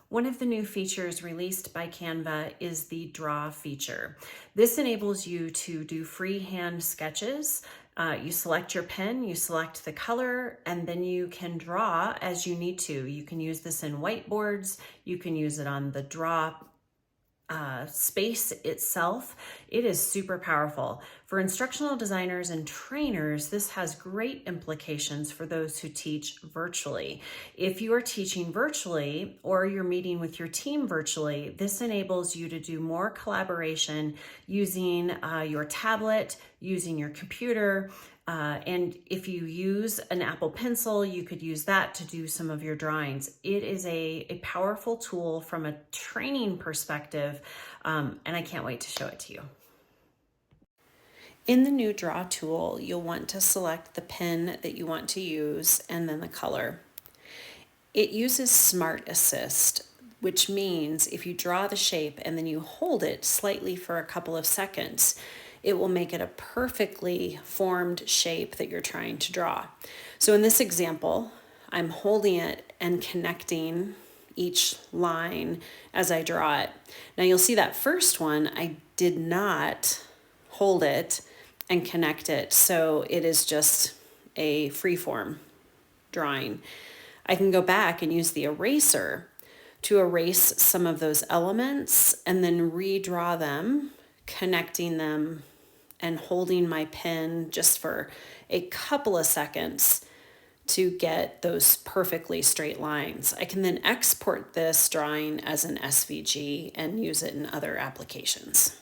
One of the new features released by Canva is the draw feature. This enables you to do freehand sketches. You select your pen, you select the color, and then you can draw as you need to. You can use this in whiteboards, you can use it on the draw space itself. It is super powerful. For instructional designers and trainers, this has great implications for those who teach virtually. If you are teaching virtually or you're meeting with your team virtually, this enables you to do more collaboration using your tablet, using your computer, and if you use an Apple Pencil, you could use that to do some of your drawings. It is a powerful tool from a training perspective, and I can't wait to show it to you. In the new draw tool, you'll want to select the pen that you want to use and then the color. It uses Smart Assist, which means if you draw the shape and then you hold it slightly for a couple of seconds, it will make it a perfectly formed shape that you're trying to draw. So in this example, I'm holding it and connecting each line as I draw it. Now you'll see that first one, I did not hold it and connect it, so it is just a freeform drawing. I can go back and use the eraser to erase some of those elements and then redraw them, connecting them and holding my pen just for a couple of seconds to get those perfectly straight lines. I can then export this drawing as an SVG and use it in other applications.